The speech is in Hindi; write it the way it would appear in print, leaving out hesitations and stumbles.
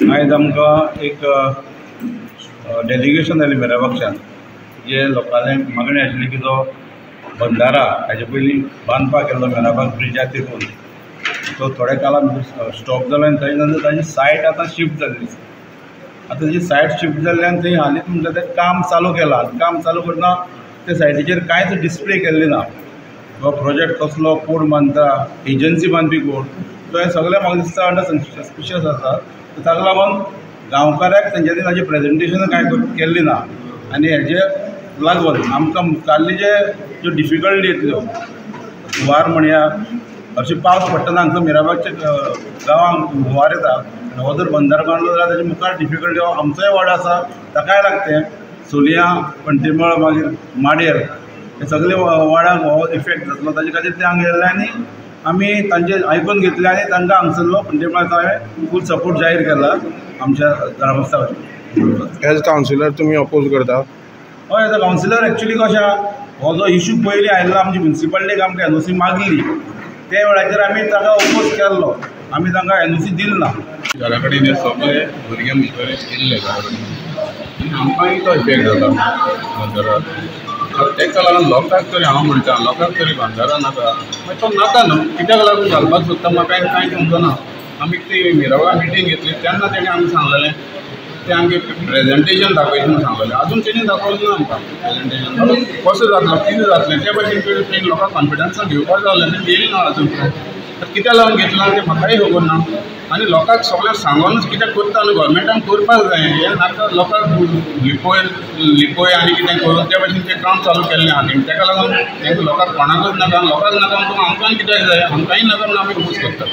आयज आमकां एक डेलिगेशन जालें मेराबागच्यान जे लोकांनी मागणी आशिल्ली की जो बंधारा हाजे पयलीं बांदपाक केल्लो मेराबाग ब्रिजा तेतून तो थोड्या काळान स्टॉप जालो आनी ताजे नंतर ताजी सायट आतां शिफ्ट जाल्ली आसा। आतां जी सायट शिफ्ट जाल्ल्यान थंय हालींच म्हणटा तें काम चालू केलां। काम चालू करतना त्या सायटीचेर कांयच डिस्प्ले केल्लें ना, हो प्रोजेक्ट कसलो, कोण बांदता, एजन्सी बांदपी कोण, तो हें सगळें म्हाका दिसता अंडर सस्पिशियस आसा। ताका लागून गांवकाराक तेंच्यांनी ताजें प्रेजेंटेशन कांय केल्लें ना आनी हेजे लागून आमकां मुखाल्ली ज्यो डिफिकल्टी येतल्यो हुंवार म्हणया, हरशीं पावस पडटना हांगा मेराबागच्या गांवांक हुंवार येता, हो जर बंधारो बांदलो जाल्यार ताजे मुखार डिफिकल्टी आमचोय वाडो आसा ताकाय लागते, सोलयां, पंटीमळ, मागीर माडेर हे सगळे वाड्याक हो इफेक्ट जातलो। ताजे खातीर ते हांगा येयल्ले आनी आमी तांचे आयकून घेतले आनी तांकां हांगसरलो पंटीमळाचो हांवें फूल सपोर्ट जाहीर केला आमच्या ग्रामस्था वतीन। एज कावन्सिलर तुमी अपोज करता? हय, एज अ कावन्सिलर एक्चुअली कशें आहा, हो जो इशू पयलीं आयिल्लो आमची म्युन्सिपालिटीक आमकां एनओसी मागली ते वेळाचेर आमी ताका अपोज केल्लो, आमी तांकां एनओसी दिली ना। घरा कडेन हे सगळे भुरगे भितर येयल्ले घरा कडेन आमकांय तो इफेक्ट जाता बंधाराक। ताका लागून लोकांक तरी हांव म्हणटा, लोकांक तरी बंधारो नाका, मागीर तो नाका न्हू, कित्याक लागून घालपाक सोदता म्हाका कांय समजना। आमी ती मिराबाग मिटींग घेतली तेन्ना तेणें आमकां सांगलेलें, तें आमगे प्रेजेंटेशन दाखयता म्हणून सांगलेलें, आजून तेणी दाखयलें ना आमकां प्रेजेंटेशन। कसो जातलो, कितें जातलें ते भाशेन तेणी लोकांक कॉन्फिडन्सान घेवपाक जाय आसलें, येयलें ना आजून। कित्याक लागून घेतलां तें म्हाकाय खबर ना आनी लोकांक सगळ्यांक सांगूनच कित्याक करता न्हू, गव्हर्मेंटान करपाक जाय। हें नाका लोकांक लिपोय आनी कितें करून त्या भाशेन तें काम चालू केल्लें हालीं, ताका लागून तेंकां लोकांक कोणाकच नाका, लोकांक नाका म्हणून आमकांय कित्याक जाय, आमकांय नाका म्हणून आमी अपोज करता।